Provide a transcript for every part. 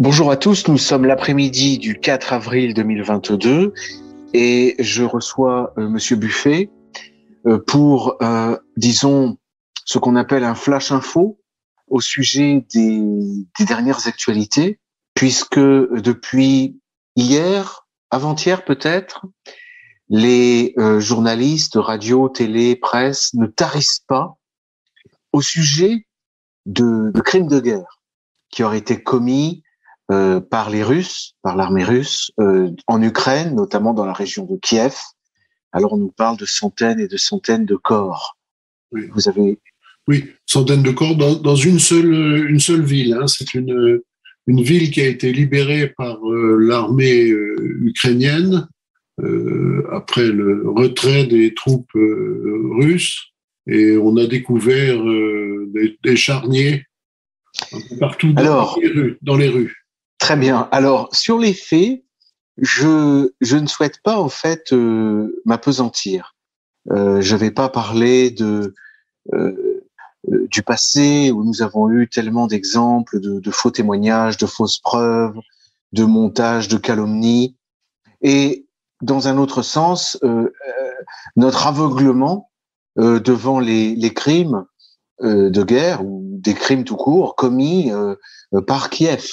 Bonjour à tous, nous sommes l'après-midi du 4 avril 2022 et je reçois Monsieur Buffet pour, disons, ce qu'on appelle un flash info au sujet des dernières actualités, puisque depuis hier, avant-hier peut-être, les journalistes, radio, télé, presse ne tarissent pas au sujet de crimes de guerre qui auraient été commis par les Russes, par l'armée russe, en Ukraine, notamment dans la région de Kiev. Alors on nous parle de centaines et de centaines de corps. Oui, Vous avez centaines de corps dans une seule ville. C'est une ville qui a été libérée par l'armée ukrainienne après le retrait des troupes russes. Et on a découvert des charniers un peu partout dans les rues. Très bien. Alors, sur les faits, je ne souhaite pas, en fait, m'appesantir. Je vais pas parler du passé où nous avons eu tellement d'exemples de faux témoignages, de fausses preuves, de montages, de calomnies. Et dans un autre sens, notre aveuglement devant les crimes de guerre ou des crimes tout court commis par Kiev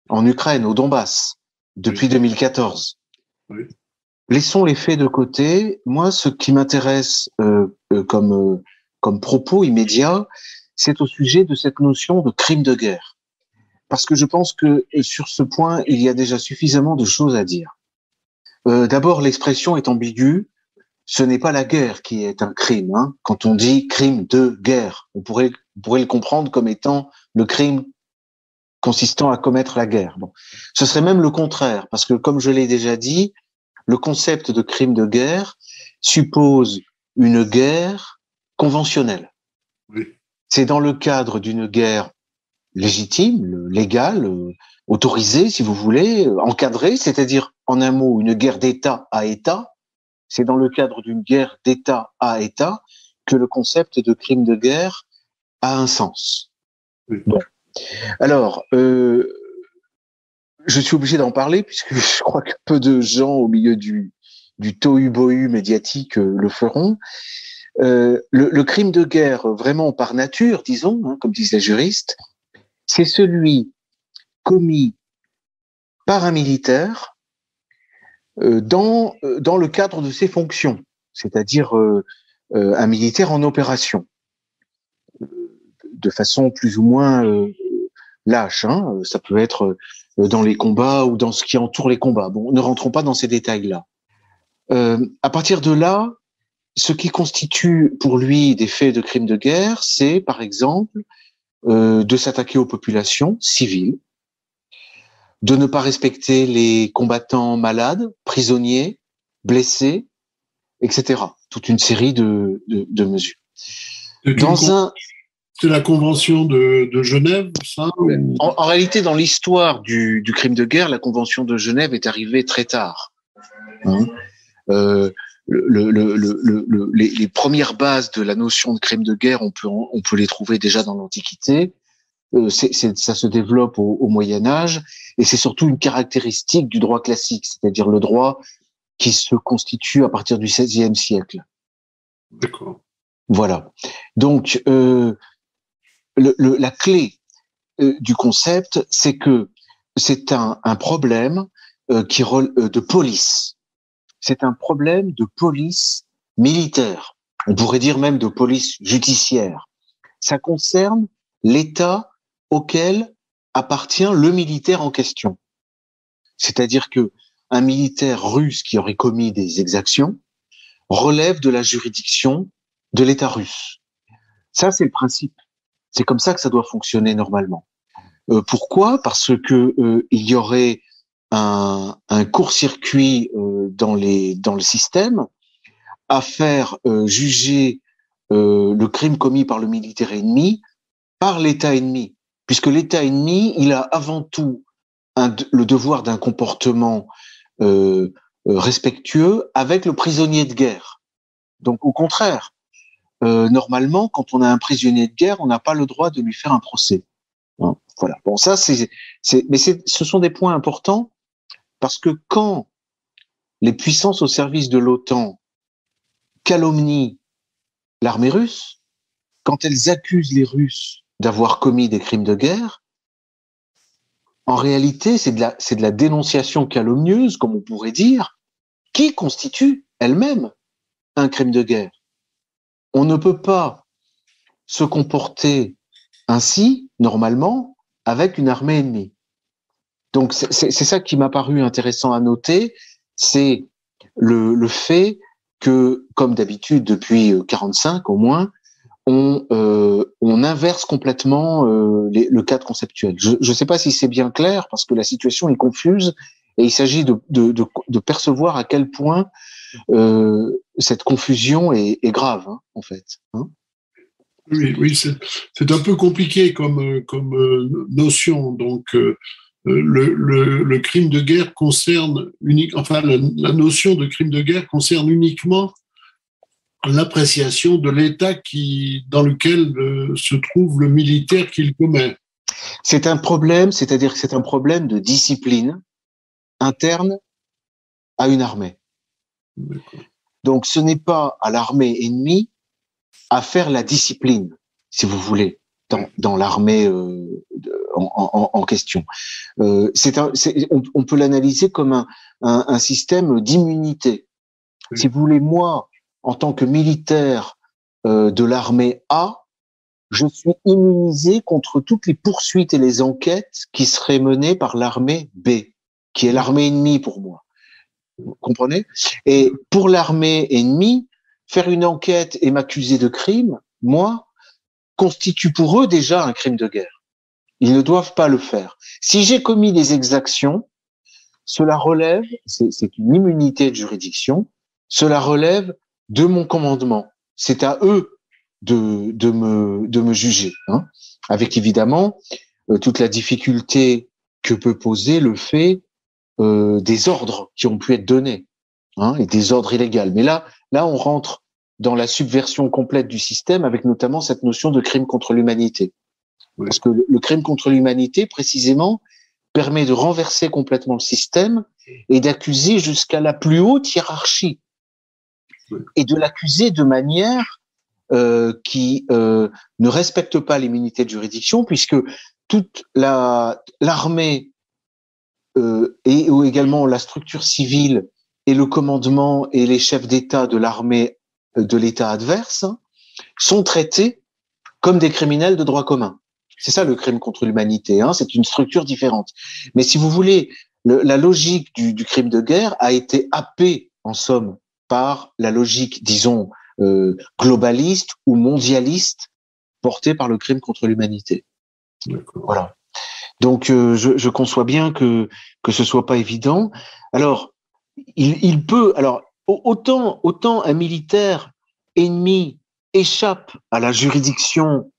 en Ukraine, au Donbass, depuis 2014. Oui. Laissons les faits de côté. Moi, ce qui m'intéresse comme propos immédiat, c'est au sujet de cette notion de crime de guerre. Parce que je pense que sur ce point, il y a déjà suffisamment de choses à dire. D'abord, l'expression est ambiguë. Ce n'est pas la guerre qui est un crime. Quand on dit crime de guerre, on pourrait le comprendre comme étant le crime consistant à commettre la guerre. Bon. Ce serait même le contraire, parce que comme je l'ai déjà dit, le concept de crime de guerre suppose une guerre conventionnelle. Oui. C'est dans le cadre d'une guerre légitime, légale, autorisée, si vous voulez, encadrée, c'est-à-dire, en un mot, une guerre d'État à État. C'est dans le cadre d'une guerre d'État à État que le concept de crime de guerre a un sens. Oui. Bon. Alors, je suis obligé d'en parler puisque je crois que peu de gens au milieu du tohu-bohu médiatique le feront. Le crime de guerre, vraiment par nature, disons, comme disent les juristes, c'est celui commis par un militaire dans le cadre de ses fonctions, c'est-à-dire un militaire en opération, de façon plus ou moins lâche. Ça peut être dans les combats ou dans ce qui entoure les combats. Bon, ne rentrons pas dans ces détails-là. À partir de là, ce qui constitue pour lui des faits de crimes de guerre, c'est par exemple de s'attaquer aux populations civiles, de ne pas respecter les combattants malades, prisonniers, blessés, etc. Toute une série de mesures. C'est la convention de Genève, ça en réalité, dans l'histoire du crime de guerre, la convention de Genève est arrivée très tard. Les premières bases de la notion de crime de guerre, on peut les trouver déjà dans l'Antiquité. Ça se développe au Moyen Âge, et c'est surtout une caractéristique du droit classique, c'est-à-dire le droit qui se constitue à partir du XVIe siècle. D'accord. Voilà. Donc, la clé du concept, c'est que c'est un problème de police. C'est un problème de police militaire. On pourrait dire même de police judiciaire. Ça concerne l'État auquel appartient le militaire en question. C'est-à-dire que un militaire russe qui aurait commis des exactions relève de la juridiction de l'État russe. Ça, c'est le principe. C'est comme ça que ça doit fonctionner normalement. Pourquoi ? Parce que il y aurait un court-circuit dans le système à faire juger le crime commis par le militaire ennemi par l'État ennemi, puisque l'État ennemi, il a avant tout le devoir d'un comportement respectueux avec le prisonnier de guerre. Donc au contraire, normalement, quand on a un prisonnier de guerre, on n'a pas le droit de lui faire un procès. Voilà. Bon, ça, ce sont des points importants parce que quand les puissances au service de l'OTAN calomnient l'armée russe, quand elles accusent les Russes d'avoir commis des crimes de guerre, en réalité, c'est de la dénonciation calomnieuse, comme on pourrait dire, qui constitue elle-même un crime de guerre. On ne peut pas se comporter ainsi, normalement, avec une armée ennemie. Donc, c'est ça qui m'a paru intéressant à noter, c'est le fait que, comme d'habitude, depuis 45 au moins, on inverse complètement le cadre conceptuel. Je ne sais pas si c'est bien clair, parce que la situation est confuse, et il s'agit de percevoir à quel point cette confusion est grave, hein, en fait. Hein. Oui, c'est un peu compliqué comme notion. Donc, le crime de guerre concerne la notion de crime de guerre concerne uniquement l'appréciation de l'État dans lequel se trouve le militaire qui le commet. C'est un problème, c'est-à-dire que c'est un problème de discipline interne à une armée. D'accord. Donc, ce n'est pas à l'armée ennemie à faire la discipline, si vous voulez, dans l'armée en question. On peut l'analyser comme un système d'immunité. Oui. Si vous voulez, moi, en tant que militaire de l'armée A, je suis immunisé contre toutes les poursuites et les enquêtes qui seraient menées par l'armée B, qui est l'armée ennemie pour moi. Vous comprenez? Et pour l'armée ennemie, faire une enquête et m'accuser de crime, moi, constitue pour eux déjà un crime de guerre. Ils ne doivent pas le faire. Si j'ai commis des exactions, cela relève, c'est une immunité de juridiction, cela relève de mon commandement. C'est à eux de me juger, hein, avec évidemment toute la difficulté que peut poser le fait des ordres qui ont pu être donnés, hein, et des ordres illégaux. Mais là, on rentre dans la subversion complète du système, avec notamment cette notion de crime contre l'humanité. Oui. Parce que le crime contre l'humanité, précisément, permet de renverser complètement le système et d'accuser jusqu'à la plus haute hiérarchie. Oui. Et de l'accuser de manière qui ne respecte pas l'immunité de juridiction, puisque toute l'armée et ou également la structure civile et le commandement et les chefs d'État de l'armée de l'État adverse sont traités comme des criminels de droit commun. C'est ça le crime contre l'humanité, hein, c'est une structure différente. Mais si vous voulez, la logique du crime de guerre a été happée, en somme, par la logique, disons, globaliste ou mondialiste portée par le crime contre l'humanité. D'accord. Voilà. Donc, je conçois bien que ce soit pas évident. Alors, il peut, alors autant un militaire ennemi échappe à la juridiction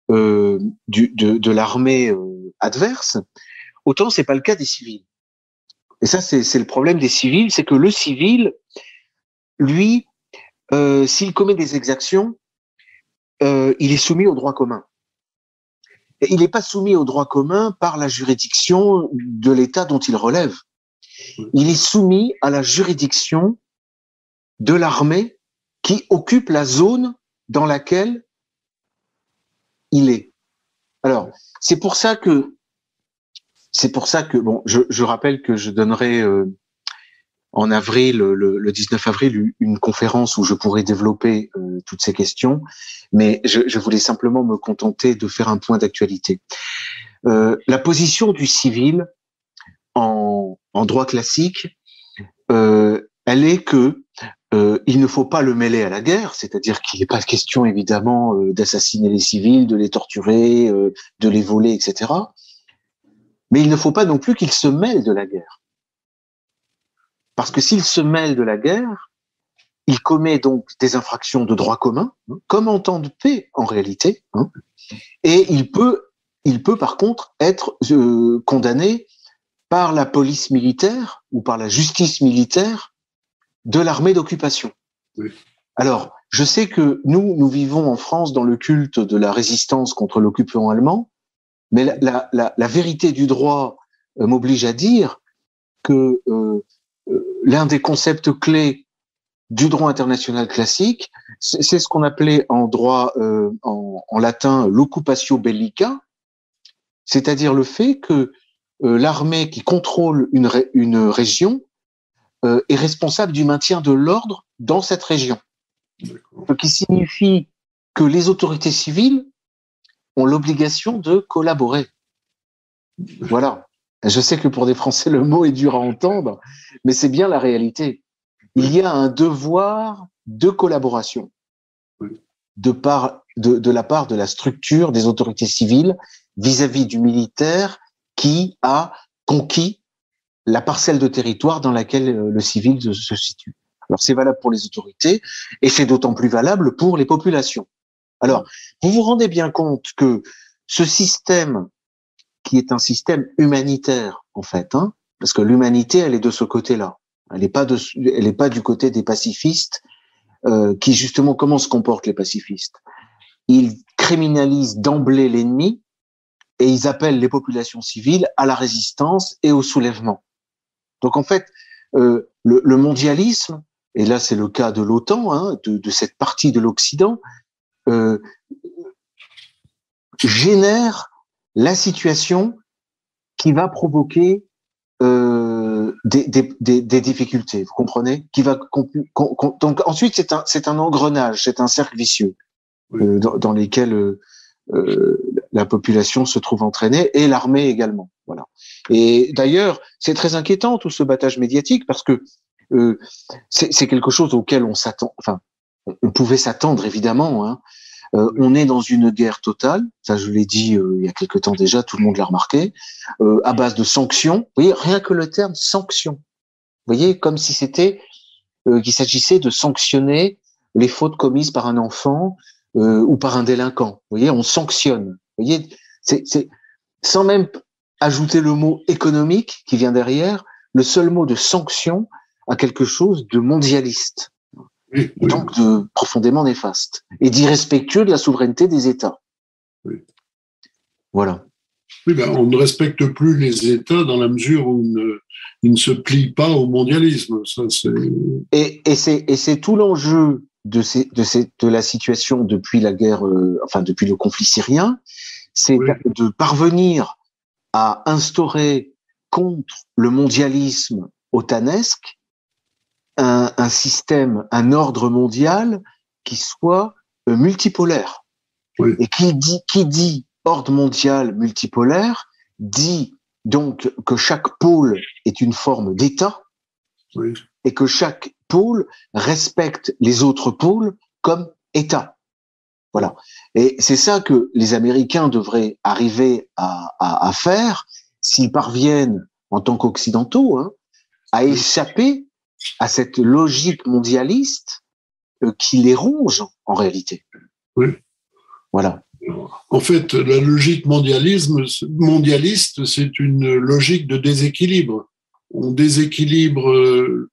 de l'armée adverse, autant c'est pas le cas des civils. Et ça, c'est le problème des civils, c'est que le civil, lui, s'il commet des exactions, il est soumis au droit commun. Et il n'est pas soumis au droit commun par la juridiction de l'État dont il relève. Il est soumis à la juridiction de l'armée qui occupe la zone dans laquelle il est. Alors, c'est pour ça que bon, je rappelle que je donnerai en avril, le 19 avril, une conférence où je pourrai développer toutes ces questions, mais je voulais simplement me contenter de faire un point d'actualité. La position du civil en droit classique, elle est que il ne faut pas le mêler à la guerre, c'est-à-dire qu'il n'est pas question évidemment d'assassiner les civils, de les torturer, de les voler, etc. Mais il ne faut pas non plus qu'il se mêle de la guerre. Parce que s'il se mêle de la guerre, il commet donc des infractions de droit commun, hein, comme en temps de paix en réalité, hein, et il peut par contre être condamné par la police militaire ou par la justice militaire de l'armée d'occupation. Oui. Alors, je sais que nous vivons en France dans le culte de la résistance contre l'occupant allemand, Mais la vérité du droit m'oblige à dire que l'un des concepts clés du droit international classique, c'est ce qu'on appelait en droit en latin l'occupatio bellica, c'est-à-dire le fait que l'armée qui contrôle une région est responsable du maintien de l'ordre dans cette région. Ce qui signifie que les autorités civiles ont l'obligation de collaborer. Voilà. Je sais que pour des Français, le mot est dur à entendre, mais c'est bien la réalité. Il y a un devoir de collaboration de la part de la structure des autorités civiles vis-à-vis du militaire qui a conquis la parcelle de territoire dans laquelle le civil se situe. Alors c'est valable pour les autorités et c'est d'autant plus valable pour les populations. Alors, vous vous rendez bien compte que ce système, qui est un système humanitaire en fait, parce que l'humanité, elle est de ce côté-là. Elle n'est pas du côté des pacifistes, qui justement, comment se comportent les pacifistes? Ils criminalisent d'emblée l'ennemi et ils appellent les populations civiles à la résistance et au soulèvement. Donc en fait, le mondialisme, et là c'est le cas de l'OTAN, de cette partie de l'Occident, génère la situation qui va provoquer des difficultés, vous comprenez, donc ensuite c'est un engrenage, c'est un cercle vicieux dans lesquels la population se trouve entraînée et l'armée également. Voilà. Et d'ailleurs, c'est très inquiétant tout ce battage médiatique parce que c'est quelque chose auquel on s'attend. Enfin, on pouvait s'attendre évidemment. On est dans une guerre totale, ça je l'ai dit il y a quelque temps déjà, tout le monde l'a remarqué, à base de sanctions. Vous voyez, rien que le terme sanction. Vous voyez, comme si c'était qu'il s'agissait de sanctionner les fautes commises par un enfant ou par un délinquant. Vous voyez, on sanctionne. Vous voyez, c'est sans même ajouter le mot économique qui vient derrière, le seul mot de sanction a quelque chose de mondialiste. Et donc de profondément néfaste et d'irrespectueux de la souveraineté des États. Oui. Voilà. Oui, on ne respecte plus les États dans la mesure où ils ne se plient pas au mondialisme. Ça, c'est tout l'enjeu de la situation depuis la guerre, depuis le conflit syrien, c'est de parvenir à instaurer contre le mondialisme otanesque un système, un ordre mondial qui soit multipolaire. Oui. Et qui dit ordre mondial multipolaire dit donc que chaque pôle est une forme d'État et que chaque pôle respecte les autres pôles comme État. Voilà. Et c'est ça que les Américains devraient arriver à faire s'ils parviennent, en tant qu'Occidentaux, à échapper à cette logique mondialiste qui les ronge en réalité. Oui. Voilà. En fait, la logique mondialiste, c'est une logique de déséquilibre. On déséquilibre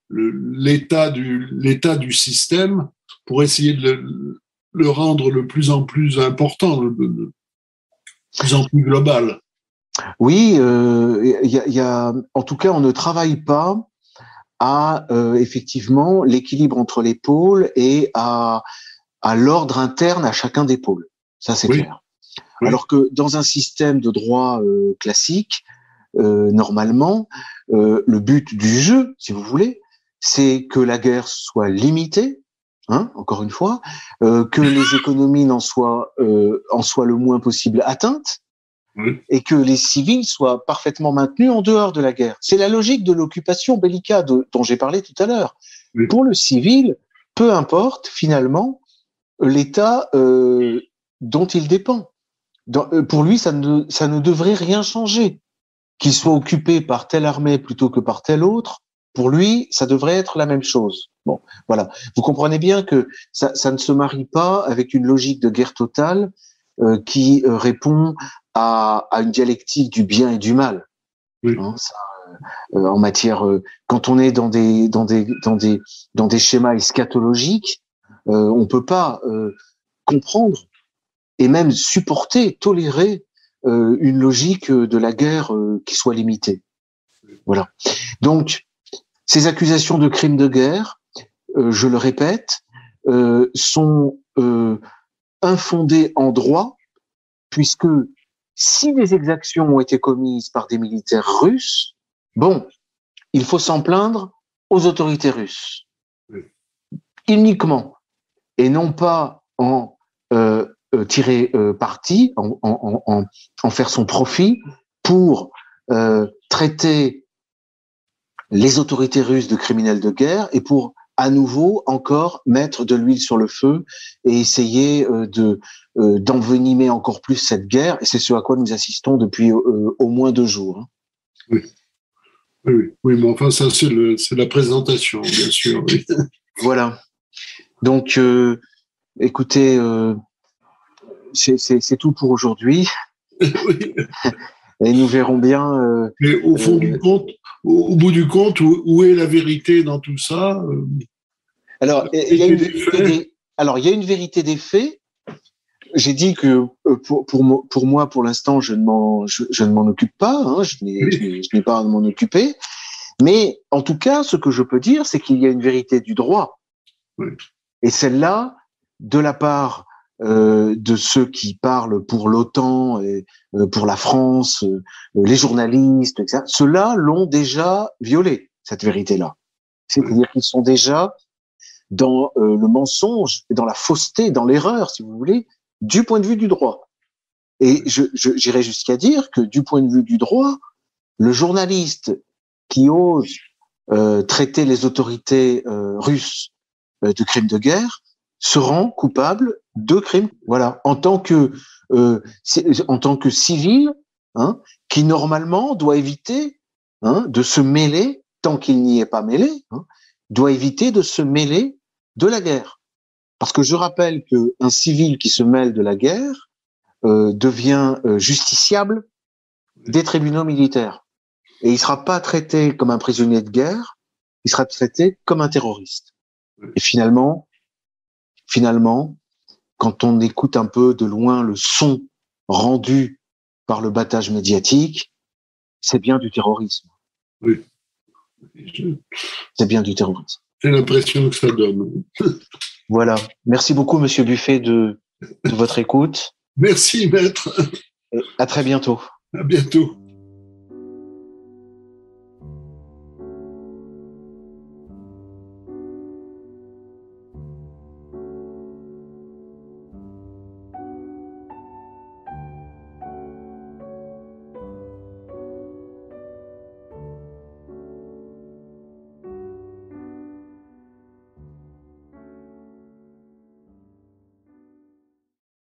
l'état du système pour essayer de le rendre de plus en plus important, de plus en plus global. Oui, en tout cas, on ne travaille pas à effectivement l'équilibre entre les pôles et à l'ordre interne à chacun des pôles. Ça, c'est clair. Oui. Alors que dans un système de droit classique, normalement, le but du jeu, si vous voulez, c'est que la guerre soit limitée, encore une fois, que les économies en soient le moins possible atteintes, et que les civils soient parfaitement maintenus en dehors de la guerre. C'est la logique de l'occupation bellica dont j'ai parlé tout à l'heure. Oui. Pour le civil, peu importe finalement l'état dont il dépend. Pour lui, ça ne devrait rien changer. Qu'il soit occupé par telle armée plutôt que par telle autre, pour lui, ça devrait être la même chose. Bon, voilà. Vous comprenez bien que ça ne se marie pas avec une logique de guerre totale qui répond à une dialectique du bien et du mal. Oui. En matière, quand on est dans des schémas eschatologiques, on peut pas comprendre et même supporter, tolérer une logique de la guerre qui soit limitée. Voilà. Donc, ces accusations de crimes de guerre, je le répète, sont infondées en droit, puisque si des exactions ont été commises par des militaires russes, bon, il faut s'en plaindre aux autorités russes, uniquement, et non pas en tirer parti, en faire son profit pour traiter les autorités russes de criminels de guerre et pour à nouveau encore mettre de l'huile sur le feu et essayer d'envenimer encore plus cette guerre. Et c'est ce à quoi nous assistons depuis au moins 2 jours. Oui. Oui, mais enfin ça c'est la présentation, bien sûr. Oui. Voilà. Donc, écoutez, c'est tout pour aujourd'hui. Oui. Et nous verrons bien. Mais au fond du compte, au bout du compte, où est la vérité dans tout ça? Alors, il y a une vérité des faits. J'ai dit que pour moi, pour l'instant, je ne m'en occupe pas. Hein, je n'ai pas à m'en occuper. Mais en tout cas, ce que je peux dire, c'est qu'il y a une vérité du droit. Oui. Et celle-là, de la part de ceux qui parlent pour l'OTAN et pour la France, les journalistes, etc., ceux-là l'ont déjà violée, cette vérité-là. C'est-à-dire qu'ils sont déjà dans le mensonge, dans la fausseté, dans l'erreur, si vous voulez, du point de vue du droit. Et j'irais jusqu'à dire que du point de vue du droit, le journaliste qui ose traiter les autorités russes de crimes de guerre se rend coupable de crimes. Voilà, en tant que civil, hein, qui normalement doit éviter de se mêler, tant qu'il n'y est pas mêlé, doit éviter de se mêler de la guerre. Parce que je rappelle qu'un civil qui se mêle de la guerre devient justiciable des tribunaux militaires. Et il ne sera pas traité comme un prisonnier de guerre, il sera traité comme un terroriste. Et finalement, quand on écoute un peu de loin le son rendu par le battage médiatique, c'est bien du terrorisme. Oui. C'est bien du terrorisme. J'ai l'impression que ça donne. Voilà. Merci beaucoup, Monsieur Buffet, de votre écoute. Merci, maître. Et à très bientôt. À bientôt.